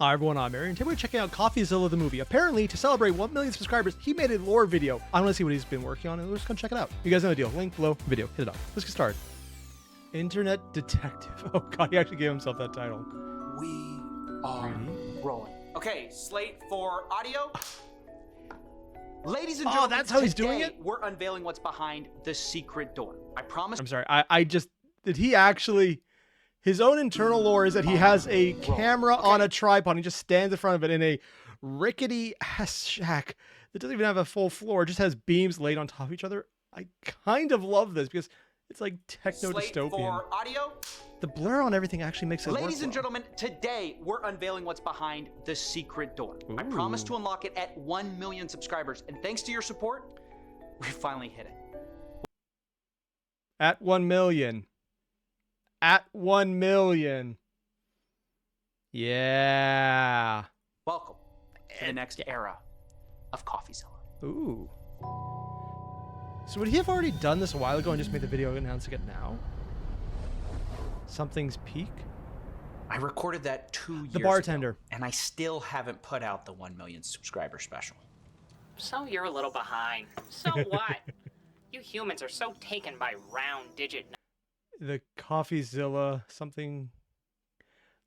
Hi everyone, I'm Airier, and today we're checking out Coffeezilla the Movie. Apparently, to celebrate 1 million subscribers, he made a lore video. I want to see what he's been working on, and we're just gonna check it out. You guys know the deal. Link below, video. Hit it up. Let's get started. Internet Detective. Oh god, he actually gave himself that title. We are rolling. Okay, slate for audio. Ladies and gentlemen, that's how he's doing today it? we're unveiling what's behind the secret door. I promise. I'm sorry, did he actually... His own internal lore is that he has a camera on a tripod. He just stands in front of it in a rickety ass shack that doesn't even have a full floor. It just has beams laid on top of each other. I kind of love this because it's like Slate techno-dystopian. for audio. The blur on everything actually makes it work. Ladies and gentlemen, today we're unveiling what's behind the secret door. I Ooh. promise to unlock it at 1 million subscribers, and thanks to your support, we finally hit it. At 1 million. At 1 million. Yeah. Welcome to the next era of Coffeezilla. Ooh. So would he have already done this a while ago and just made the video announcing it now? Something's peak? I recorded that 2 years The bartender. ago, and I still haven't put out the 1 million subscriber special. So you're a little behind. So what? You humans are so taken by round digit The Coffeezilla something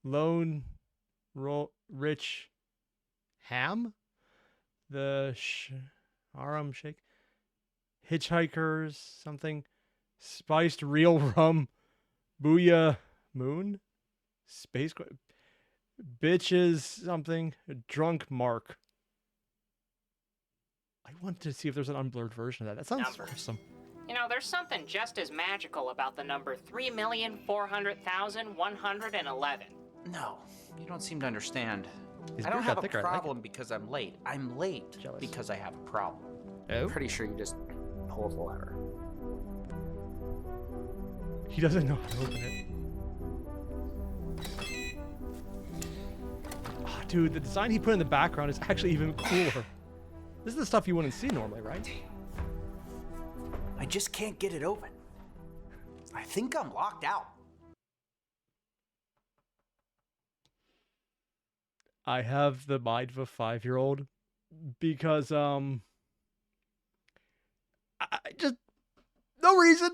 lone rich ham, the Aram shake, hitchhikers something, spiced real rum, booyah moon, space bitches something, drunk Mark. I wanted to see if there's an unblurred version of that. That sounds Numbers. awesome. You know, there's something just as magical about the number 3,400,111. No, you don't seem to understand. His I don't beard have got a thicker, I like it. problem because I'm late. I'm late Jealous. because I have a problem. Oh? I'm pretty sure you just pulled the lever. He doesn't know how to open it. Oh, dude, the design he put in the background is actually even cooler. This is the stuff you wouldn't see normally, right? I just can't get it open. I think I'm locked out. I have the mind of a 5-year-old because, I just, no reason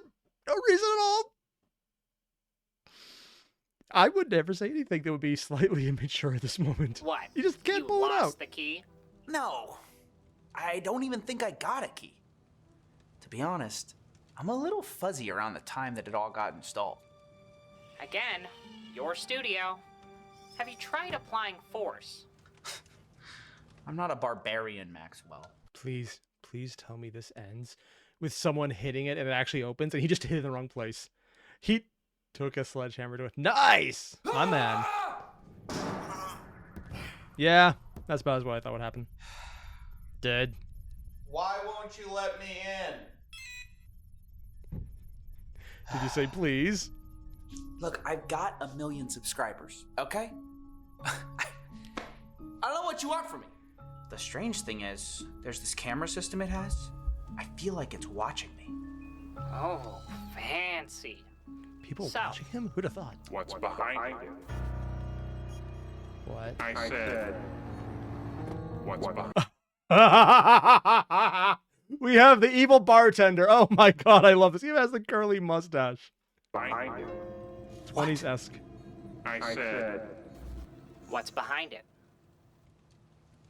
at all. I would never say anything that would be slightly immature at this moment. What? You just can't you pull it lost out. the key? No, I don't even think I got a key. To be honest, I'm a little fuzzy around the time that it all got installed. Again, your studio. Have you tried applying force? I'm not a barbarian, Maxwell. Please tell me this ends with someone hitting it and it actually opens and he just hit it in the wrong place. He took a sledgehammer to it. Nice! My man. Yeah, that's about what I thought would happen. Dead. Why won't you let me in? Did you say please? Look, I've got 1 million subscribers, okay? I don't know what you want from me. The strange thing is, there's this camera system it has. I feel like it's watching me. Oh, fancy. People So- watching him? Who'd have thought? What's behind it? What? I said, what's behind We have the evil bartender. Oh my god, I love this. He has the curly mustache. it? 20s-esque. I said, What's behind it?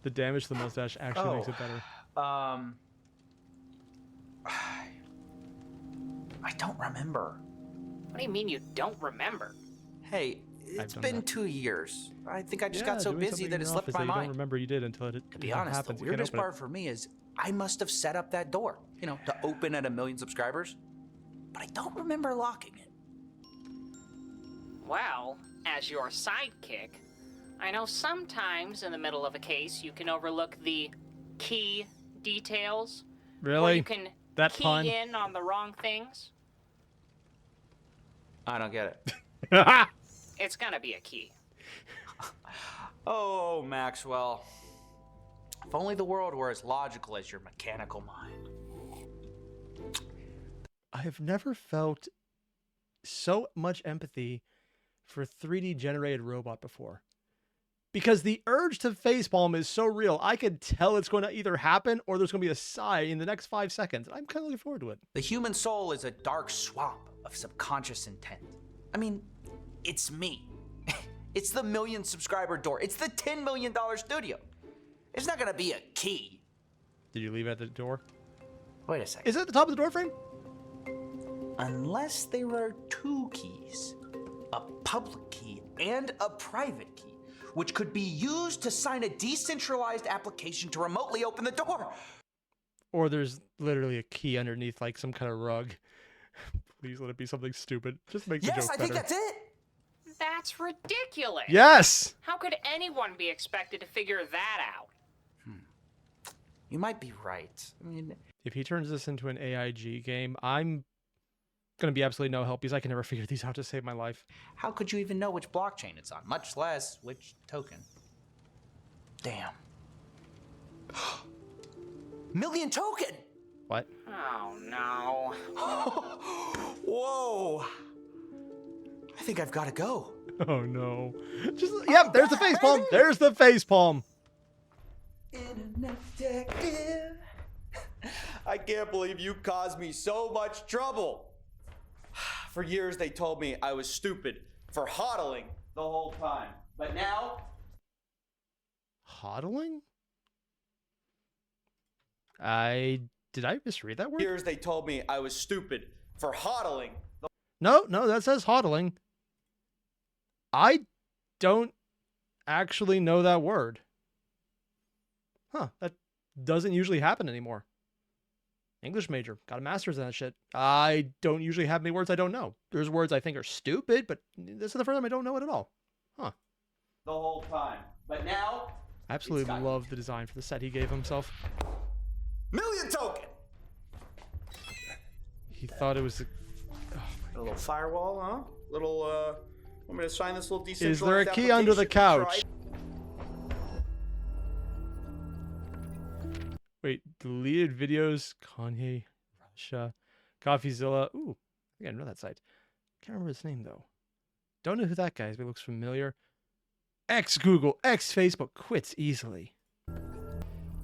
The damage to the mustache actually makes it better. I don't remember. What do you mean you don't remember? Hey, it's done been that. 2 years. I think I just Yeah, got so doing busy something that in it your slipped office my that you don't mind. remember you did until it To be honest, happens. the You can't weirdest open it. part for me is I must have set up that door, you know, to open at 1 million subscribers, but I don't remember locking it. Well, as your sidekick, I know sometimes in the middle of a case you can overlook the key details. Or Really? you can That key pun? in on the wrong things. I don't get it. It's gonna be a key. Oh, Maxwell. If only the world were as logical as your mechanical mind. I have never felt so much empathy for a 3D generated robot before. because the urge to facepalm is so real. I could tell it's going to either happen or there's going to be a sigh in the next 5 seconds. I'm kind of looking forward to it. The human soul is a dark swamp of subconscious intent. I mean, it's me. It's the 1 million subscriber door. It's the $10 million studio. It's not gonna be a key. Did you leave it at the door? Wait a second. Is it at the top of the door frame? Unless there are 2 keys, a public key and a private key, which could be used to sign a decentralized application to remotely open the door. Or there's literally a key underneath, like some kind of rug. Please let it be something stupid. Just make the joke Yes, I better. think that's it. That's ridiculous. Yes! How could anyone be expected to figure that out? You might be right. I mean, If he turns this into an AIG game, I'm going to be absolutely no help because I can never figure these out to save my life. how could you even know which blockchain it's on, much less which token? Damn. Million token! What? Oh, no. Whoa. I think I've got to go. Oh no. Just, yep, there's the facepalm. There's the facepalm. Internet detective. I can't believe you caused me so much trouble. For years they told me I was stupid for hodling the whole time. But now, Hodling? Did I misread that word? years they told me I was stupid for hodling. No, that says hodling. I don't actually know that word. Huh, that doesn't usually happen anymore. English major, got a master's in that shit. I don't usually have any words I don't know. There's words I think are stupid, but this is the first time I don't know it at all. Huh. The whole time. But now, I absolutely It's got- love the design for the set he gave himself. million token. He thought it was... A little firewall, huh? Little, want me to sign this little decentralized Is there a key under the application? couch? Wait, deleted videos, Kanye, Russia, Coffeezilla. Ooh, I think I know that site. Can't remember his name though. Don't know who that guy is, but he looks familiar. Google, Facebook quits easily.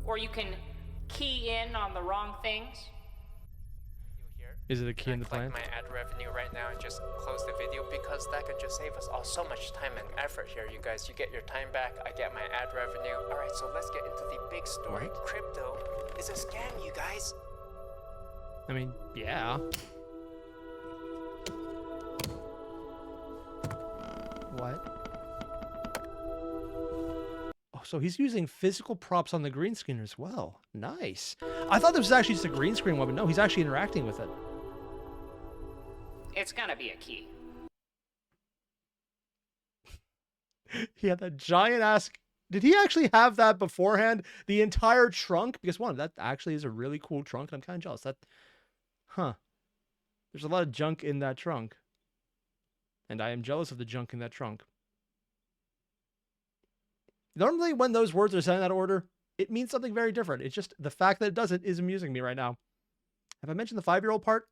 Or you can key in on the wrong things. Is it a key in the collect plan? my ad revenue right now and just close the video because that could just save us all so much time and effort here, you guys. You get your time back, I get my ad revenue. All right, so let's get into the big story. What? Crypto is a scam, you guys. I mean, yeah. What? Oh, so he's using physical props on the green screen as well. Nice. I thought this was actually just a green screen one, but no, he's actually interacting with it. It's gonna be a key. He had that giant ass. Did he actually have that beforehand? The entire trunk? Because one, that actually is a really cool trunk, and I'm kind of jealous. Huh. There's a lot of junk in that trunk. And I am jealous of the junk in that trunk. Normally, when those words are said in that order, it means something very different. It's just the fact that it doesn't is amusing me right now. Have I mentioned the 5-year-old part?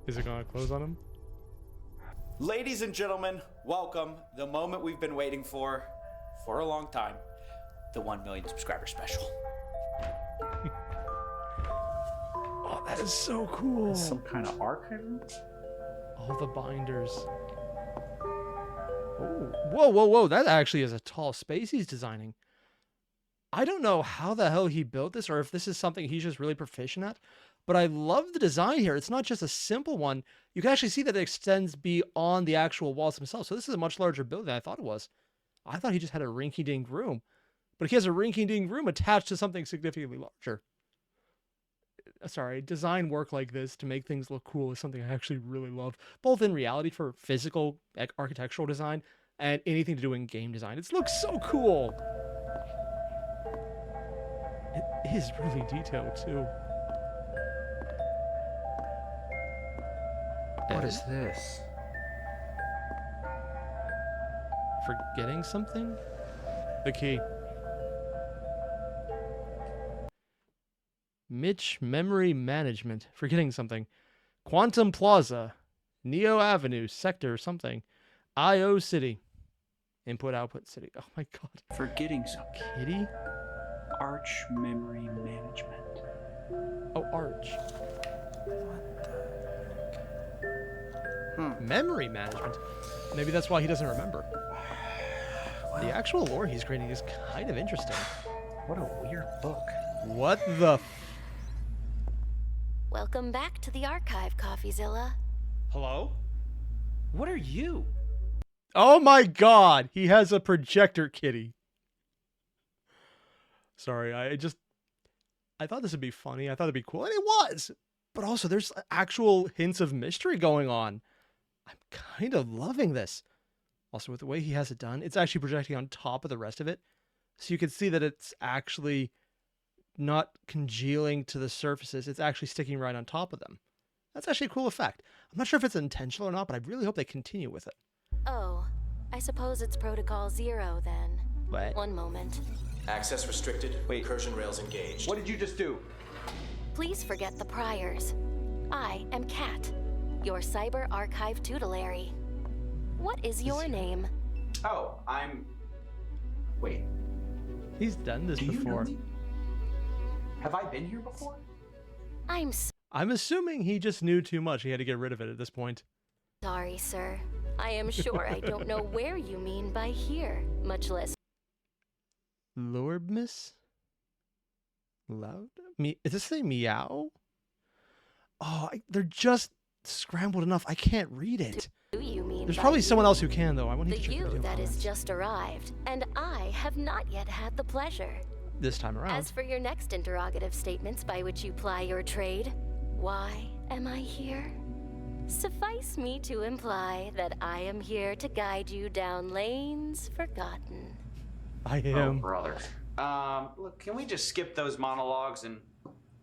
Is it going to close on him? Ladies and gentlemen, welcome. The moment we've been waiting for a long time. The 1 million subscriber special. Oh, that is so cool. Some kind of archive? All the binders. Oh, whoa. That actually is a tall space he's designing. I don't know how the hell he built this or if this is something he's just really proficient at, but I love the design here. It's not just a simple one. You can actually see that it extends beyond the actual walls themselves. So this is a much larger building than I thought it was. I thought he just had a rinky-dink room, but he has a rinky-dink room attached to something significantly larger. Sorry, design work like this to make things look cool is something I actually really love, both in reality for physical architectural design and anything to do in game design. It looks so cool. It is really detailed too. What is this? Forgetting something? The key. Mitch Memory Management. Forgetting something. Quantum Plaza. Neo Avenue. Sector something. IO City. Input, output, city. Oh my god. Forgetting something. Kitty? Arch memory management. Oh, Arch. What the? Memory management. Maybe that's why he doesn't remember. The actual lore he's creating is kind of interesting. What a weird book. What the Welcome back to the archive, Coffeezilla. Hello? What are you? Oh my god! He has a projector kitty. Sorry, I thought this would be funny. I thought it'd be cool, and it was. But also, there's actual hints of mystery going on. I'm kind of loving this. Also, with the way he has it done, it's actually projecting on top of the rest of it. So you can see that it's actually not congealing to the surfaces. It's actually sticking right on top of them. That's actually a cool effect. I'm not sure if it's intentional or not, but I really hope they continue with it. Oh, I suppose it's Protocol 0 then. What? One moment. Access restricted. Incursion rails engaged. What did you just do? Please forget the priors. I am Kat, your cyber archive tutelary. What is your name? Oh, I'm... Wait, He's done this do you know before. me? Have I been here before? I'm I'm assuming he just knew too much. He had to get rid of it at this point. sorry, sir. I am sure I don't know where you mean by here, much less. Lorbmus? Loud? Me? Is this say meow? Oh, they're just scrambled enough. I can't read it. Do you mean There's by probably you? someone else who can, though. I want to The check the you video that is comments just arrived, and I have not yet had the pleasure. this time around. As for your next interrogative statements by which you ply your trade, why am I here? Suffice me to imply that I am here to guide you down lanes forgotten. I Oh, am. brother. Look, can we just skip those monologues and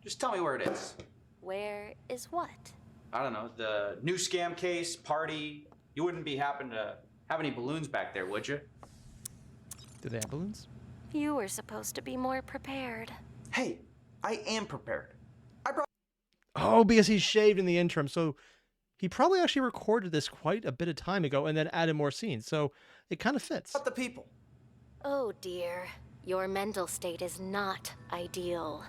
just tell me where it is? Where is what? I don't know, the new scam case, party. You wouldn't be happen to have any balloons back there, would you? Do they have balloons? You were supposed to be more prepared. Hey, I am prepared. Oh, because he's shaved in the interim. So he probably actually recorded this quite a bit of time ago and then added more scenes. So it kind of fits. About the people. Oh dear, your mental state is not ideal.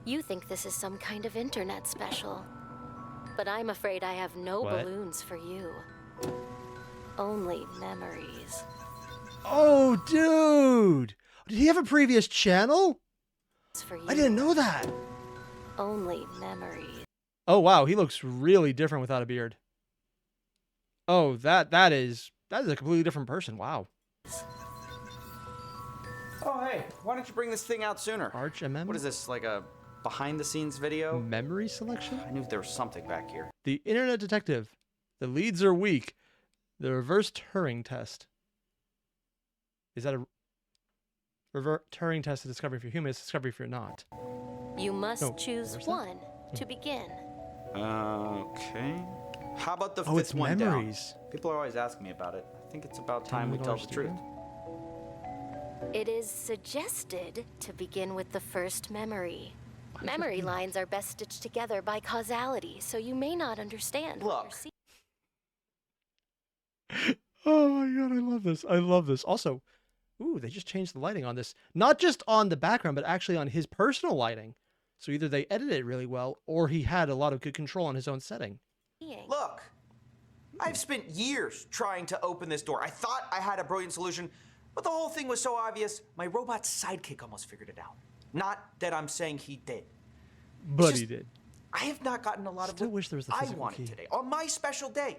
You think this is some kind of internet special. But I'm afraid I have no What? balloons for you. Only memories. Oh, dude. Did he have a previous channel? For you. I didn't know that. Only memories. Oh, wow. He looks really different without a beard. Oh, that is a completely different person. Wow. Oh, hey, why don't you bring this thing out sooner? Arch MM? What is this, like a behind-the-scenes video? Memory selection? I knew there was something back here. The Internet Detective. The leads are weak. The reverse Turing test. Is that a reverse Turing test to discover if you're human? It's discover if you're not. You must No, choose where's that? one to begin. Okay. How about the Oh, fifth it's one memories. down? People are always asking me about it. I think it's about time we $10 tell the truth. studio? It is suggested to begin with the first memory. Memory lines are best stitched together by causality, so you may not understand what Look. you're seeing. Oh my god, I love this. I love this. Also, ooh, they just changed the lighting on this. Not just on the background, but actually on his personal lighting. So either they edited it really well, or he had a lot of good control on his own setting. Look, I've spent years trying to open this door. I thought I had a brilliant solution, but the whole thing was so obvious, my robot sidekick almost figured it out. Not that I'm saying he did. But just- he did. I have not gotten a lot Still of wish there was the I physical wanted key. today, on my special day.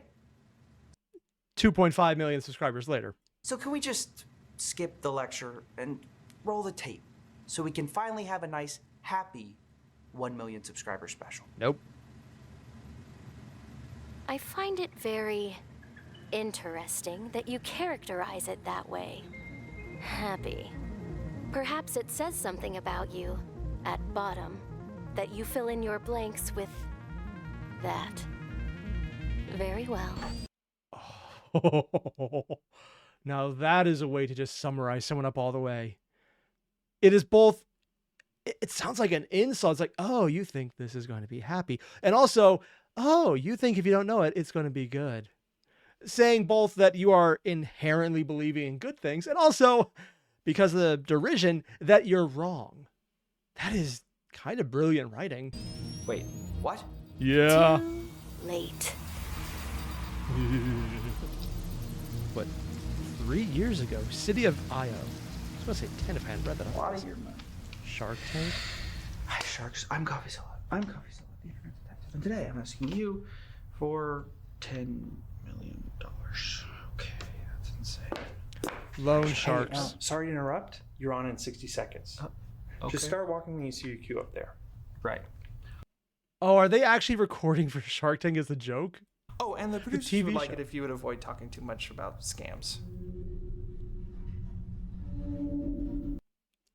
2.5 million subscribers later. So can we just skip the lecture and roll the tape so we can finally have a nice, happy 1 million subscriber special? Nope. I find it very interesting that you characterize it that way. Happy. Perhaps it says something about you, at bottom, that you fill in your blanks with that. Very well. Now that is a way to just summarize someone up all the way. It is both, it sounds like an insult. It's like, oh, you think this is going to be happy. And also, oh, you think if you don't know it, it's going to be good. saying both that you are inherently believing in good things and also, because of the derision, that you're wrong. That is kind of brilliant writing. Wait, what? Yeah. Too late. What, 3 years ago, City of Io. I was going to say 10 if I hadn't read that. Out of your mouth. Shark Tank? Hi, Sharks. I'm Coffeezilla. The Internet Detective. And today I'm asking you for $10 million. Okay, that's insane. Loan Hey, Sharks. sorry to interrupt. You're on in 60 seconds. Okay. Just start walking when you see your cue up there. Right. Oh, are they actually recording for Shark Tank as a joke? Oh, and the producers TV would like show. it if you would avoid talking too much about scams.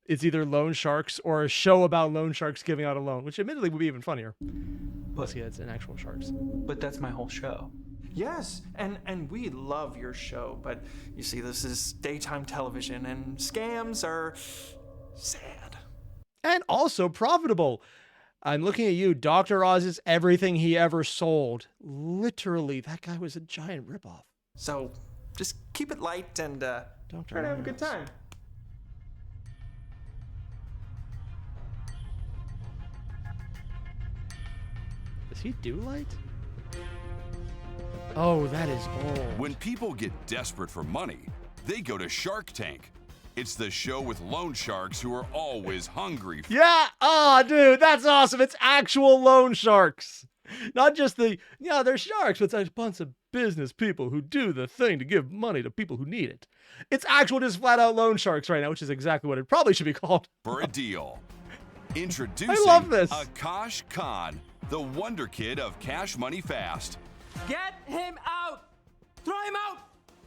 It's either loan sharks or a show about loan sharks giving out a loan, which admittedly would be even funnier. Plus, yeah, it's an actual sharks. But that's my whole show. Yes, and we love your show, but you see, this is daytime television, and scams are sad. And also profitable. I'm looking at you. Dr. Oz is everything he ever sold. Literally, that guy was a giant ripoff. So just keep it light and Dr. try to have a good Oz. time. Does he do light? Oh, that is old. When people get desperate for money, they go to Shark Tank. It's the show with loan sharks who are always hungry. Yeah! Oh, dude, that's awesome. It's actual loan sharks. Not just they're sharks, but it's a bunch of business people who do the thing to give money to people who need it. It's actual just flat out loan sharks right now, which is exactly what it probably should be called. For a deal. Introducing I love this. Akash Khan, the wonder kid of Cash Money Fast. Get him out! Throw him out!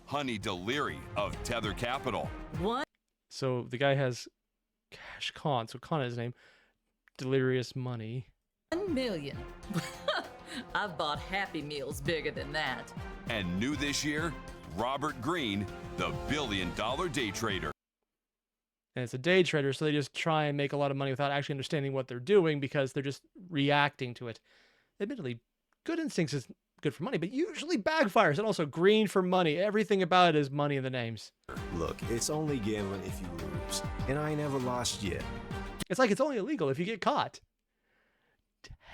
Honey Deliri of Tether Capital. What? So the guy has Cash Khan, so Khan is his name. Delirious Money. 1 million. I've bought Happy Meals bigger than that. And new this year, Robert Greene, the billion-dollar day trader. And it's a day trader, so they just try and make a lot of money without actually understanding what they're doing because they're just reacting to it. Admittedly, good instincts is good for money, but usually backfires. And also green for money. Everything about it is money in the names. Look, it's only gambling if you lose, and I ain't never lost yet. It's like it's only illegal if you get caught.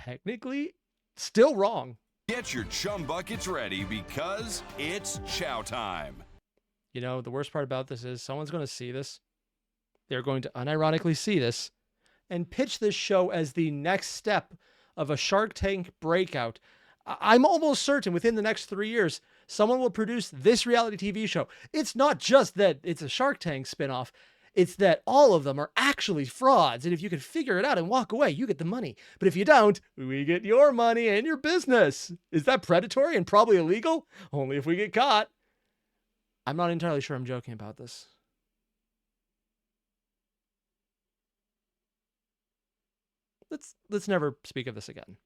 Technically, still wrong. Get your chum buckets ready because it's chow time. You know, the worst part about this is someone's going to see this. They're going to unironically see this and pitch this show as the next step of a Shark Tank breakout. I'm almost certain within the next 3 years, someone will produce this reality TV show. It's not just that it's a Shark Tank spinoff. It's that all of them are actually frauds. And if you can figure it out and walk away, you get the money. But if you don't, we get your money and your business. Is that predatory and probably illegal? Only if we get caught. I'm not entirely sure I'm joking about this. Let's never speak of this again.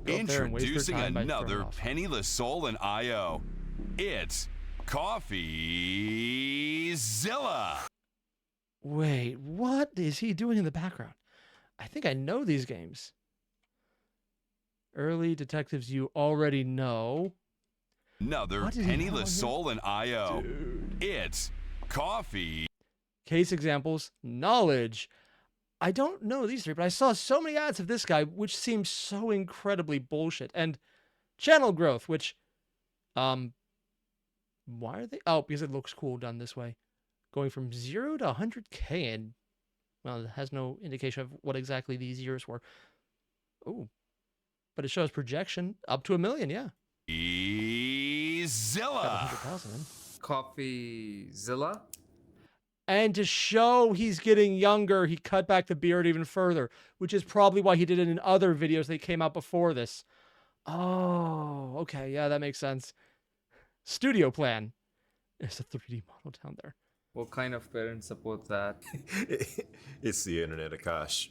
Go up there and waste their Introducing time by throwing another off. penniless soul in IO. It's Coffeezilla. Wait, what is he doing in the background? I think I know these games. Early detectives you already know. Another What did he penniless call soul in IO. Dude. It's Coffee. Case examples, knowledge. I don't know these three, but I saw so many ads of this guy, which seems so incredibly bullshit. And channel growth, which, why are they? Oh, because it looks cool done this way. Going from 0 to 100K, and, well, it has no indication of what exactly these years were. Oh, but it shows projection up to 1 million, yeah. Zilla. 100,000. Coffeezilla? And to show he's getting younger, he cut back the beard even further, which is probably why he did it in other videos that came out before this. Oh, okay. Yeah, that makes sense. Studio plan. There's a 3D model down there. What kind of parents support that? It's the internet, Akash.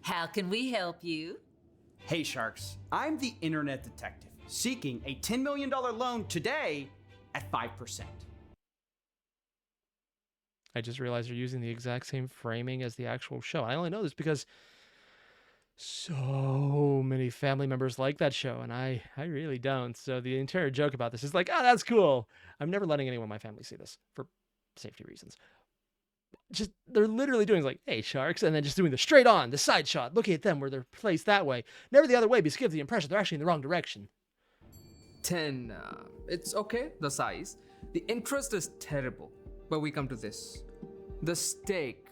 How can we help you? Hey Sharks, I'm the Internet Detective, seeking a $10 million loan today at 5%. I just realized they're using the exact same framing as the actual show. I only know this because so many family members like that show, and I really don't. So the entire joke about this is like, oh, that's cool. I'm never letting anyone in my family see this for safety reasons. Just they're literally doing like, hey, sharks, and then just doing the straight on, the side shot, looking at them where they're placed that way, never the other way, because give the impression they're actually in the wrong direction. 10. It's okay, the size. The interest is terrible. But we come to this. The stake.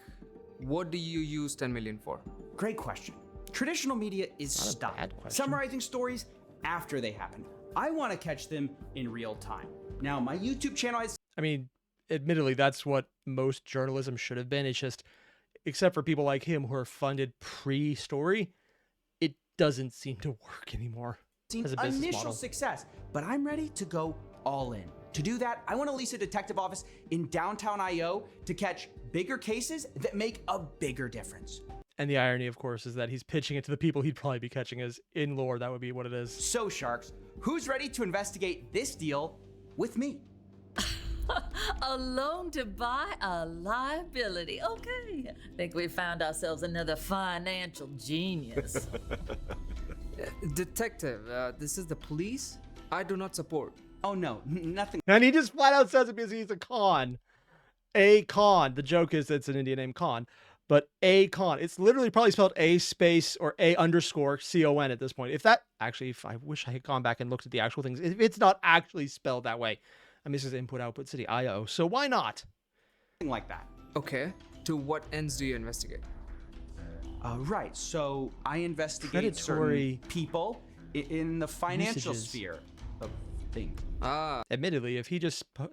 What do you use 10 million for? Great question. Traditional media is stuck summarizing stories after they happen. I want to catch them in real time. Now, my YouTube channel has... I mean, admittedly, that's what most journalism should have been. It's just, except for people like him who are funded pre-story, it doesn't seem to work anymore as a business initial model. Success, but I'm ready to go all in. To do that, I want to lease a detective office in downtown IO to catch bigger cases that make a bigger difference. And the irony, of course, is that he's pitching it to the people he'd probably be catching as in lore. That would be what it is. So, Sharks, who's ready to investigate this deal with me? A loan to buy a liability. Okay. Think we found ourselves another financial genius. Detective, this is the police? I do not support. Oh no, nothing. And he just flat out says it because he's a con. A con. The joke is it's an Indian name, Con. But a con. It's literally probably spelled A space or A underscore C-O-N at this point. If that, actually, if I wish I had gone back and looked at the actual things. If it's not actually spelled that way. I mean, this is input, output, city, IO. So why not? Like that. Okay. To what ends do you investigate? Right. So I investigate Predatory certain people in the financial usages. sphere of things. Admittedly, if he just... I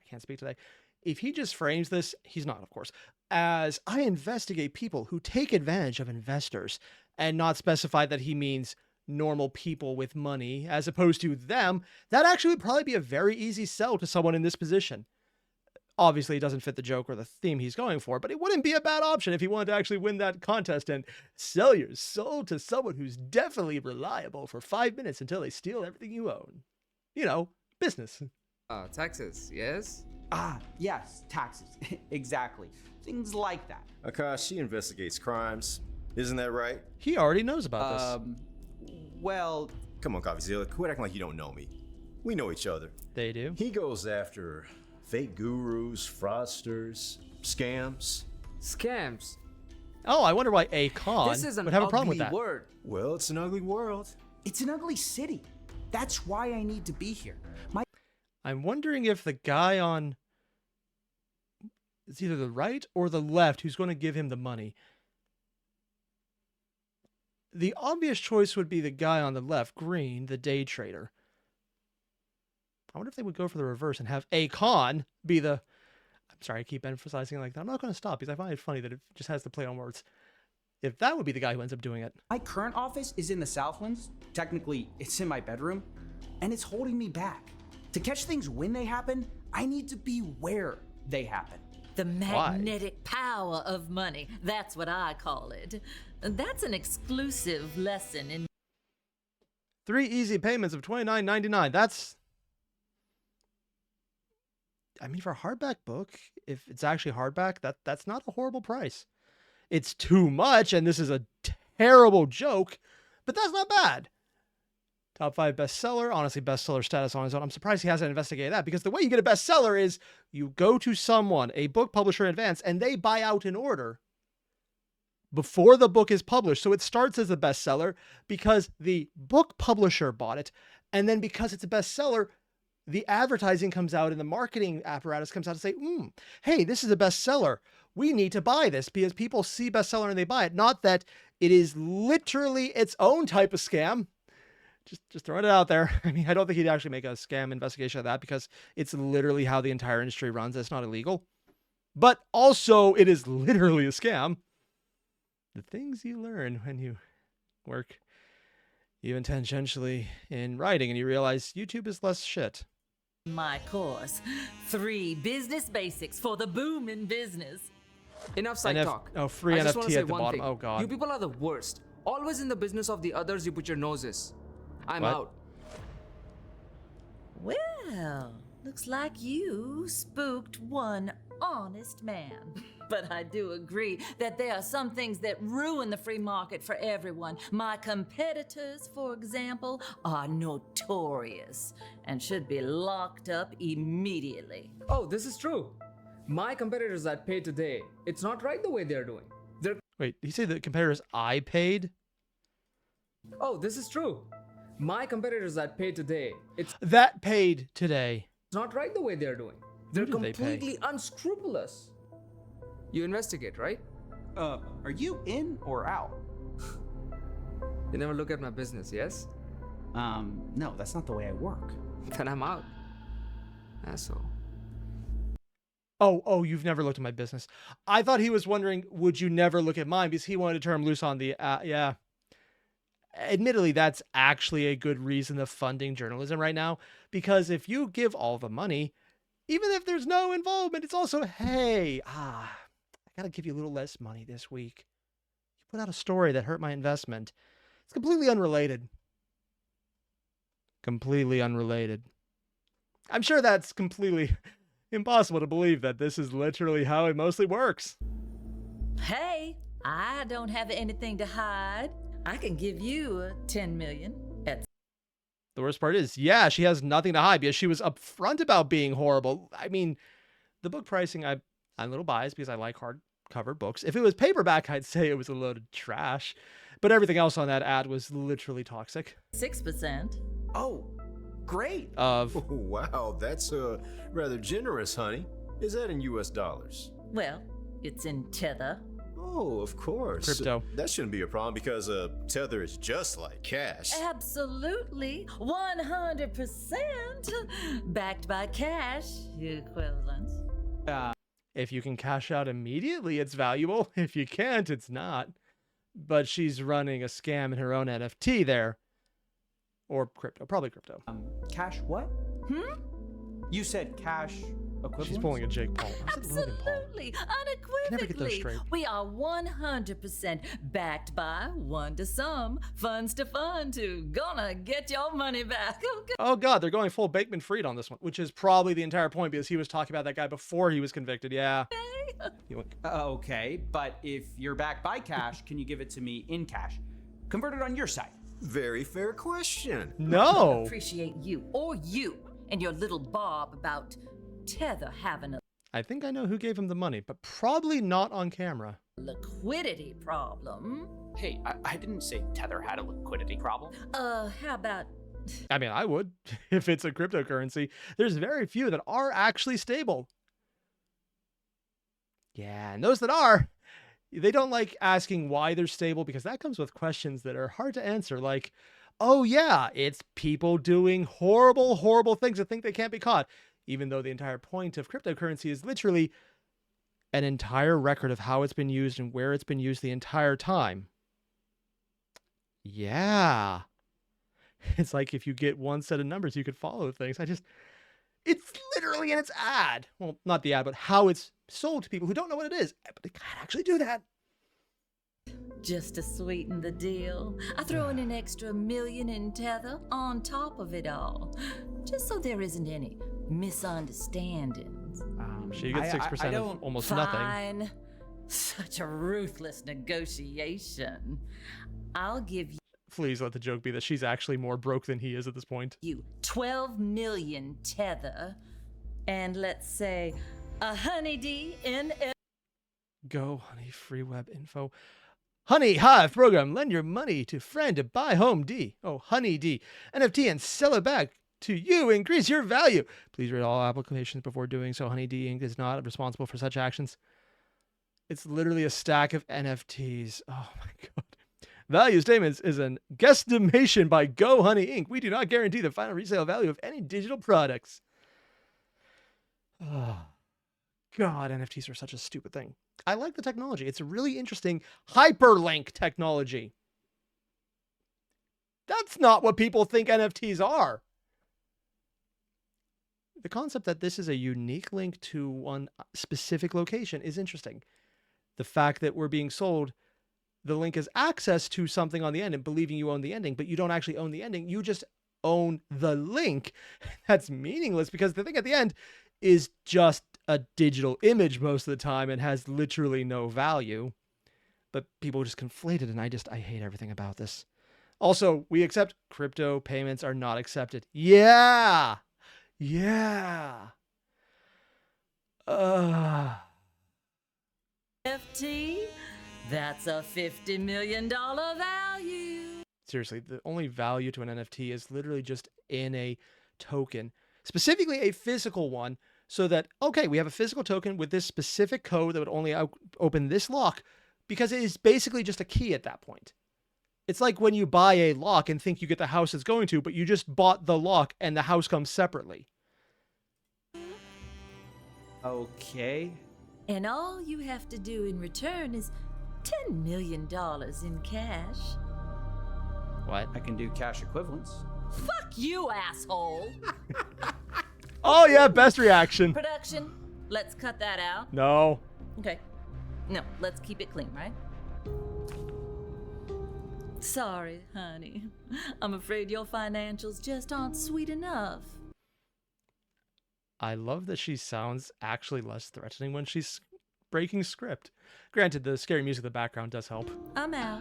can't speak today. If he just frames this, he's not, of course, as I investigate people who take advantage of investors and not specify that he means normal people with money as opposed to them, that actually would probably be a very easy sell to someone in this position. Obviously, it doesn't fit the joke or the theme he's going for, but it wouldn't be a bad option if he wanted to actually win that contest and sell your soul to someone who's definitely reliable for 5 minutes until they steal everything you own. You know, business. Taxes, yes? Yes, taxes. Exactly. Things like that. Akash, she investigates crimes. Isn't that right? He already knows about this. Well... Come on, Coffeezilla, quit acting like you don't know me. We know each other. They do. He goes after fake gurus, fraudsters, scams. Scams? Oh, I wonder why a con This is an would have a problem with ugly that. word. Well, it's an ugly world. It's an ugly city. That's why I need to be here. I'm wondering if the guy on... It's either the right or the left who's going to give him the money. The obvious choice would be the guy on the left, Green, the day trader. I wonder if they would go for the reverse and have a con be the... I'm sorry, I keep emphasizing it like that. I'm not going to stop because I find it funny that it just has to play on words. If that would be the guy who ends up doing it. My current office is in the Southlands. Technically, it's in my bedroom, and it's holding me back. To catch things when they happen, I need to be where they happen. The magnetic power of money. That's what I call it. That's an exclusive lesson in... 3 easy payments of $29.99. That's... I mean, for a hardback book, if it's actually hardback, that's not a horrible price. It's too much, and this is a terrible joke, but that's not bad. Top 5 bestseller, honestly, bestseller status on his own. I'm surprised he hasn't investigated that, because the way you get a bestseller is you go to someone, a book publisher in advance, and they buy out an order before the book is published. So it starts as a bestseller because the book publisher bought it, and then because it's a bestseller, the advertising comes out and the marketing apparatus comes out to say, hey, this is a bestseller. We need to buy this because people see bestseller and they buy it. Not that it is literally its own type of scam. Just throwing it out there. I mean, I don't think he'd actually make a scam investigation of that because it's literally how the entire industry runs. It's not illegal. But also, it is literally a scam. The things you learn when you work even tangentially in writing and you realize YouTube is less shit. My course. 3 business basics for the boom in business. Enough side talk. Oh, free I just wanna NFT say at the one bottom. thing. Oh, God. You people are the worst. Always in the business of the others you put your noses. I'm What? out. Well, looks like you spooked one honest man. But I do agree that there are some things that ruin the free market for everyone. My competitors, for example, are notorious and should be locked up immediately. Oh, this is true. My competitors that pay today, it's not right the way they're doing. Wait, did he say the competitors I paid? Oh, this is true. My competitors that pay today, it's That paid today. not right the way they're doing. They're did they pay? completely unscrupulous. You investigate, right? Are you in or out? You never look at my business, yes? No, that's not the way I work. Then I'm out. Asshole. Oh, you've never looked at my business. I thought he was wondering, would you never look at mine? Because he wanted to turn him loose on the, yeah. Admittedly, that's actually a good reason of funding journalism right now. Because if you give all the money, even if there's no involvement, it's also, hey, I gotta give you a little less money this week. You put out a story that hurt my investment. It's completely unrelated. Completely unrelated. I'm sure that's completely impossible to believe that this is literally how it mostly works. Hey, I don't have anything to hide. I can give you $10 million at The worst part is, yeah, she has nothing to hide because she was upfront about being horrible. I mean, the book pricing, I'm a little biased because I like hardcover books. If it was paperback, I'd say it was a load of trash. But everything else on that ad was literally toxic. 6%. Oh, great. Of Oh, wow, that's rather generous, honey. Is that in US dollars? Well, it's in Tether. Oh, of course. Crypto. That shouldn't be a problem because Tether is just like cash. Absolutely. 100% backed by cash equivalents. If you can cash out immediately, it's valuable. If you can't, it's not. But she's running a scam in her own NFT there. Or crypto. Probably crypto. Cash what? You said cash equivalent? She's pulling a Jake Paul. I said Logan Paul. Absolutely, never get those unequivocally. straight. We are 100% backed by one to some, funds to fund to gonna get your money back. Okay. Oh god, they're going full Bateman-Fried on this one, which is probably the entire point because he was talking about that guy before he was convicted. Yeah. Okay, but if you're backed by cash, can you give it to me in cash? Convert it on your side. Very fair question. No. Appreciate you or you and your little Bob about Tether having a I think I know who gave him the money, but probably not on camera. liquidity problem. Hey, I didn't say Tether had a liquidity problem. How about I mean, I would if it's a cryptocurrency. There's very few that are actually stable. Yeah, and those that are, they don't like asking why they're stable because that comes with questions that are hard to answer. Like, oh yeah, it's people doing horrible, horrible things that think they can't be caught. Even though the entire point of cryptocurrency is literally an entire record of how it's been used and where it's been used the entire time. Yeah. It's like if you get one set of numbers, you could follow things. It's literally in its ad. Well, not the ad, but how it's sold to people who don't know what it is. But it can't actually do that. just to sweeten the deal, I throw in an extra $1 million in Tether on top of it all, just so there isn't any misunderstandings. She gets 6% of almost nothing. Fine. Such a ruthless negotiation. I'll give Please let the joke be that she's actually more broke than he is at this point. you 12 million Tether, and let's say a honeydee in Go, honey, free web info. Honey Hive program. Lend your money to friend to buy home D. Oh, honey D. NFT and sell it back to you. Increase your value. Please read all applications before doing so. Honey D Inc. is not responsible for such actions. It's literally a stack of NFTs. Oh my god. Value statements is an guesstimation by Go Honey Inc. We do not guarantee the final resale value of any digital products. Oh, God, NFTs are such a stupid thing. I like the technology. It's a really interesting hyperlink technology. That's not what people think NFTs are. The concept that this is a unique link to one specific location is interesting. The fact that we're being sold the link is access to something on the end and believing you own the ending, but you don't actually own the ending. You just own the link. That's meaningless because the thing at the end is just a digital image most of the time and has literally no value. But people just conflate it, and I hate everything about this. Also, we accept crypto payments are not accepted. Yeah. Yeah. FT? That's a $50 million value. Seriously, the only value to an NFT is literally just in a token, specifically a physical one, so that, okay, we have a physical token with this specific code that would only open this lock, because it is basically just a key at that point. It's like when you buy a lock and think you get the house it's going to, but you just bought the lock and the house comes separately. Okay. And all you have to do in return is $10 million in cash. What? I can do cash equivalents. Fuck you, asshole! Oh yeah, best reaction. Production, let's cut that out. No. Okay. No, let's keep it clean, right? Sorry, honey. I'm afraid your financials just aren't sweet enough. I love that she sounds actually less threatening when she's breaking script. Granted, the scary music in the background does help. I'm out.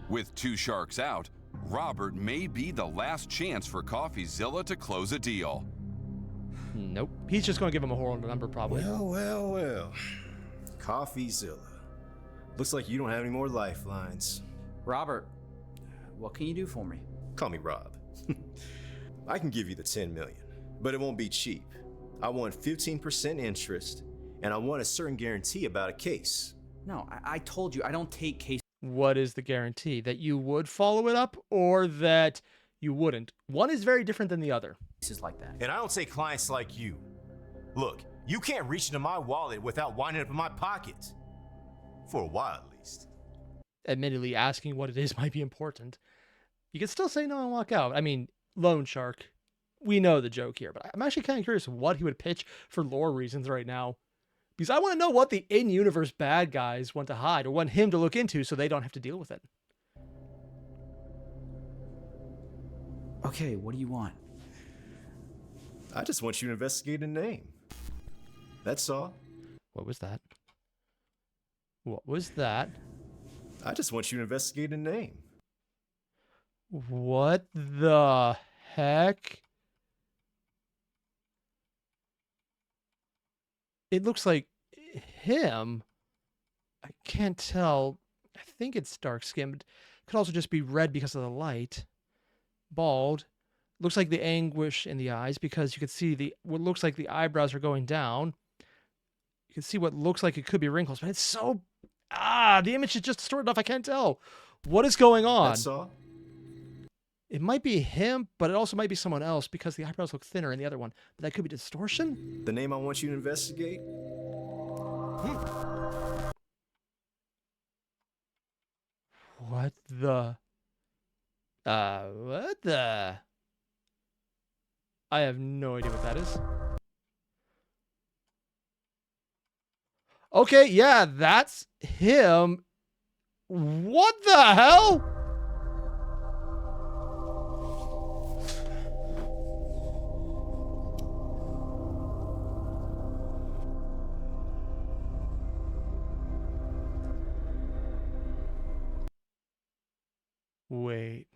With 2 sharks out, Robert may be the last chance for Coffeezilla to close a deal. Nope. He's just going to give him a horrible number, probably. Well. Coffeezilla. Looks like you don't have any more lifelines. Robert, what can you do for me? Call me Rob. I can give you the 10 million, but it won't be cheap. I want 15% interest, and I want a certain guarantee about a case. No, I told you I don't take cases. What is the guarantee? That you would follow it up or that you wouldn't? One is very different than the other. Cases like that. And I don't take clients like you. Look, you can't reach into my wallet without winding up in my pocket. For a while, at least. Admittedly, asking what it is might be important. You could still say no and walk out. I mean, loan shark. We know the joke here, but I'm actually kind of curious what he would pitch for lore reasons right now. Because I want to know what the in-universe bad guys want to hide or want him to look into so they don't have to deal with it. Okay, what do you want? I just want you to investigate a name. That's all. What was that? What was that? I just want you to investigate a name. What the heck? It looks like him. I can't tell. I think it's dark skin, but it could also just be red because of the light. Bald. Looks like the anguish in the eyes because you can see what looks like the eyebrows are going down. You can see what looks like it could be wrinkles, but it's so... the image is just distorted enough I can't tell. What is going on? That's all. It might be him, but it also might be someone else because the eyebrows look thinner in the other one. But that could be distortion? The name I want you to investigate? What the... what the... I have no idea what that is. Okay, yeah, that's him. What the hell? Wait.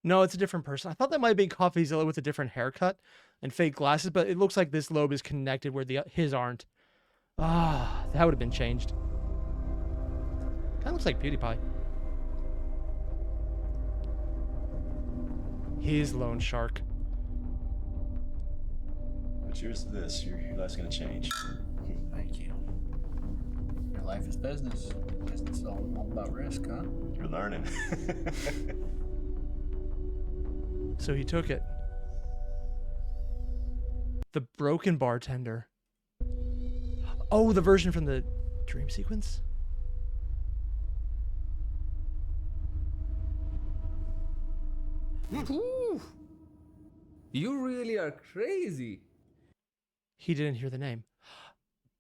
No, it's a different person. I thought that might have been Coffeezilla with a different haircut and fake glasses, but it looks like this lobe is connected where his aren't. Ah, that would have been changed. Kind of looks like PewDiePie. His loan shark. What's yours to this? Your life's gonna change. Thank you. Your life is business. Business is all about risk, huh? You're learning. So he took it. The broken bartender. Oh, the version from the dream sequence? Ooh. You really are crazy. He didn't hear the name.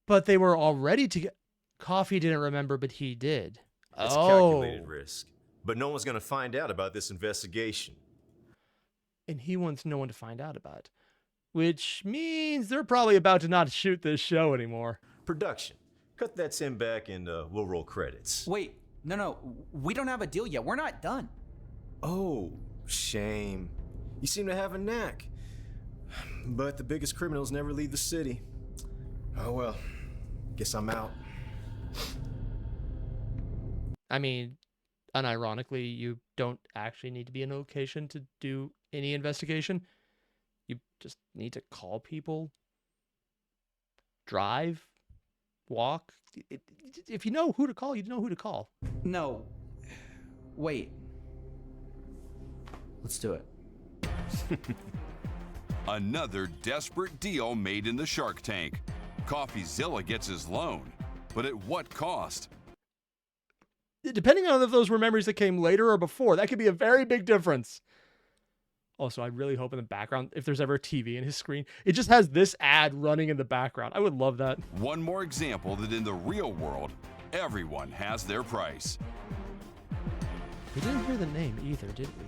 But they were already together. Coffee didn't remember, but he did. It's calculated risk. But no one's going to find out about this investigation. And he wants no one to find out about it. Which means they're probably about to not shoot this show anymore. Production. Cut that 10 back and we'll roll credits. Wait, no. We don't have a deal yet. We're not done. Oh, shame. You seem to have a knack. But the biggest criminals never leave the city. Oh well, guess I'm out. I mean, unironically, you don't actually need to be in a location to do any investigation. You just need to call people, drive, walk. If you know who to call, you know who to call. No. Wait. Let's do it. Another desperate deal made in the Shark Tank. Coffeezilla gets his loan, but at what cost? Depending on if those were memories that came later or before, that could be a very big difference. Also, I really hope in the background, if there's ever a TV in his screen, it just has this ad running in the background. I would love that. One more example that in the real world, everyone has their price. We didn't hear the name either, did we?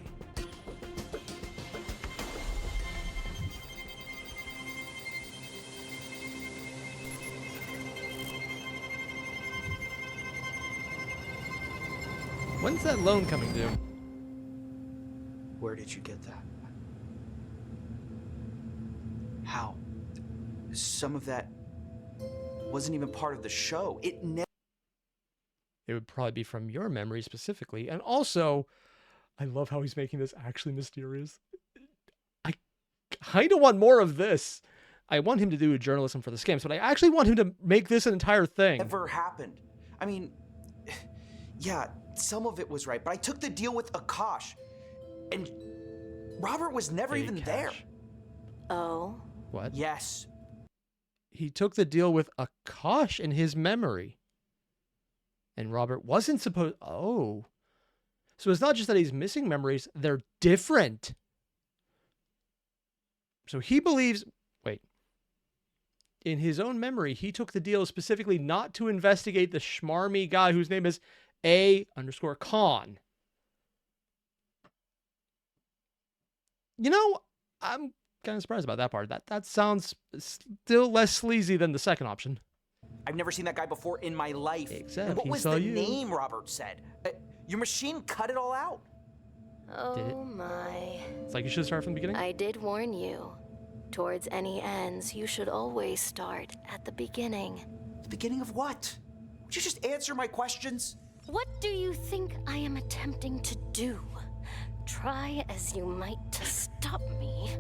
When's that loan coming due? Where did you get that? How? Some of that wasn't even part of the show. It would probably be from your memory specifically. And also, I love how he's making this actually mysterious. I kind of want more of this. I want him to do journalism for the scams, but I actually want him to make this an entire thing. never happened. I mean, yeah, some of it was right, but I took the deal with Akash, and Robert was never even there. Oh? What? Yes. He took the deal with Akash in his memory. And Robert wasn't supposed... Oh. So it's not just that he's missing memories, they're different. So he believes... Wait. In his own memory, he took the deal specifically not to investigate the schmarmy guy whose name is A_Khan. You know, I'm kind of surprised about that part. That sounds still less sleazy than the second option. I've never seen that guy before in my life. Except and what he was saw the you. name Robert said? Your machine cut it all out. Oh my. It's like you should start from the beginning? I did warn you. Towards any ends, you should always start at the beginning. The beginning of what? Would you just answer my questions? What do you think I am attempting to do? Try as you might to stop me.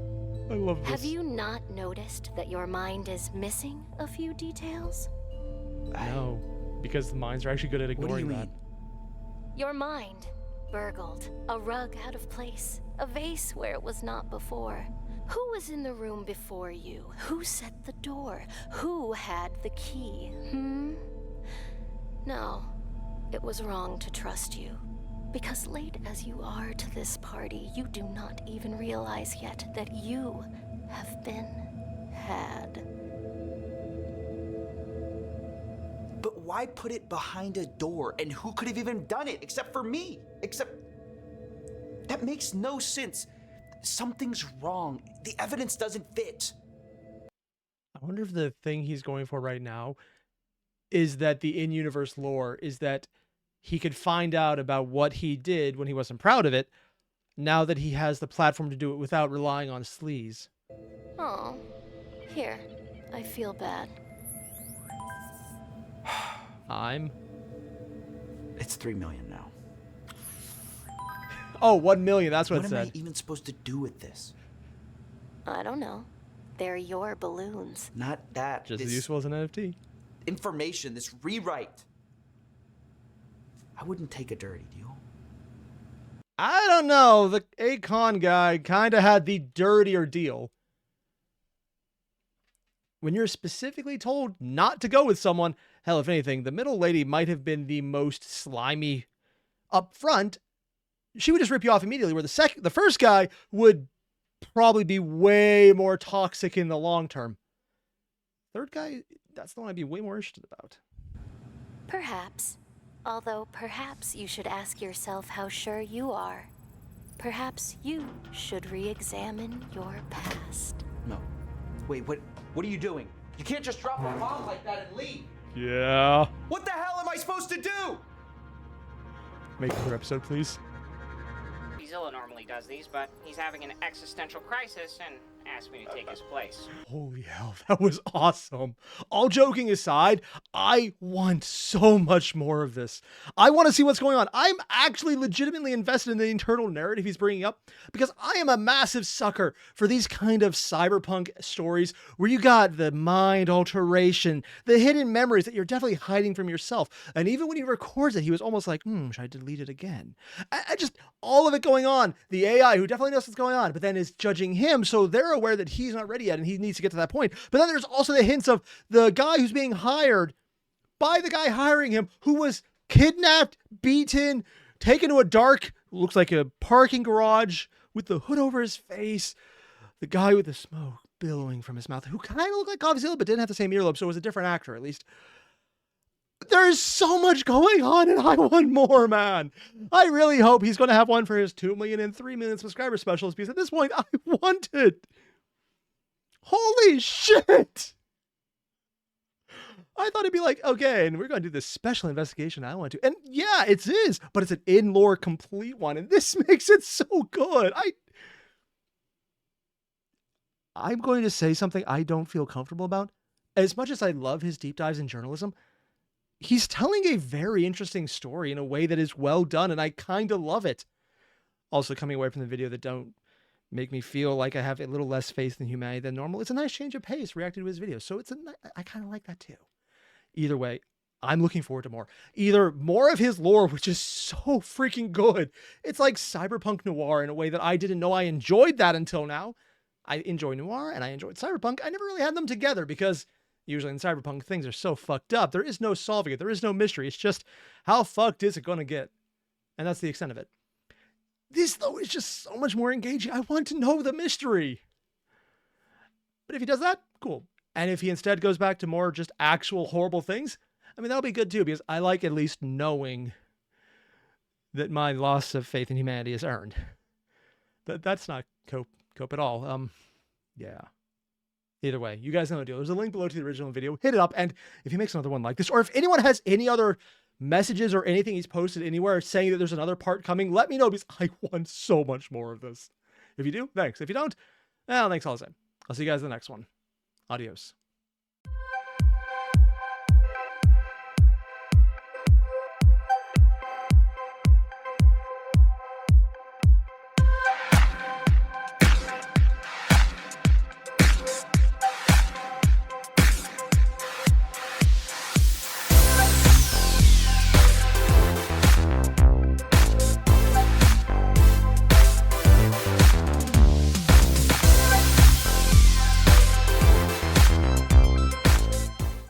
I love this. Have you not noticed that your mind is missing a few details? No, because the minds are actually good at ignoring that. Your mind burgled, a rug out of place, a vase where it was not before. Who was in the room before you? Who set the door? Who had the key? No, it was wrong to trust you. Because late as you are to this party, you do not even realize yet that you have been had. But why put it behind a door? And who could have even done it except for me? That makes no sense. Something's wrong. The evidence doesn't fit. I wonder if the thing he's going for right now is that the in-universe lore is that he could find out about what he did when he wasn't proud of it, now that he has the platform to do it without relying on sleaze. Oh, here, I feel bad. It's 3 million now. Oh, 1 million, that's what it What said. am I even supposed to do with this? I don't know. They're your balloons. Not that. Just as this useful as an NFT. information, this rewrite. I wouldn't take a dirty deal. I don't know. The Akon guy kind of had the dirtier deal. When you're specifically told not to go with someone, hell, if anything, the middle lady might have been the most slimy up front, she would just rip you off immediately, where the first guy would probably be way more toxic in the long term. Third guy, that's the one I'd be way more interested about. Perhaps. Although perhaps you should ask yourself how sure you are. Perhaps you should re-examine your past. No. Wait, what are you doing? You can't just drop a bomb like that and leave. Yeah. What the hell am I supposed to do? Make another episode, please. Coffeezilla normally does these, but he's having an existential crisis and asked me to take his place. Holy hell, that was awesome. All joking aside, I want so much more of this. I want to see what's going on. I'm actually legitimately invested in the internal narrative he's bringing up, because I am a massive sucker for these kind of cyberpunk stories where you got the mind alteration, the hidden memories that you're definitely hiding from yourself. And even when he records it, he was almost like, should I delete it again? I just, all of it going on. The AI, who definitely knows what's going on, but then is judging him, so they're aware that he's not ready yet and he needs to get to that point. But then there's also the hints of the guy who's being hired by the guy hiring him, who was kidnapped, beaten, taken to a dark, looks like a parking garage with the hood over his face. The guy with the smoke billowing from his mouth, who kind of looked like Coffeezilla but didn't have the same earlobe, so it was a different actor at least. There's so much going on and I want more, man. I really hope he's going to have one for his 2 million and 3 million subscriber specials, because at this point I want it. Holy shit. I thought it'd be like, okay, and we're going to do this special investigation I want to. And yeah, it is, but it's an in-lore complete one. And this makes it so good. I'm going to say something I don't feel comfortable about. As much as I love his deep dives in journalism, he's telling a very interesting story in a way that is well done, and I kind of love it. Also, coming away from the video that don't make me feel like I have a little less faith in humanity than normal. It's a nice change of pace reacting to his videos. So I kind of like that too. Either way, I'm looking forward to more. Either more of his lore, which is so freaking good. It's like cyberpunk noir in a way that I didn't know I enjoyed that until now. I enjoy noir and I enjoyed cyberpunk. I never really had them together because usually in cyberpunk things are so fucked up. There is no solving it. There is no mystery. It's just how fucked is it going to get? And that's the extent of it. This, though, is just so much more engaging. I want to know the mystery. But if he does that, cool. And if he instead goes back to more just actual horrible things, I mean, that'll be good too, because I like at least knowing that my loss of faith in humanity is earned. That's not cope at all. Yeah. Either way, you guys know the deal. There's a link below to the original video. Hit it up, and if he makes another one like this, or if anyone has any other messages or anything he's posted anywhere saying that there's another part coming, let me know, because I want so much more of this. If you do, thanks. If you don't, well, thanks all the same. I'll see you guys in the next one. Adios.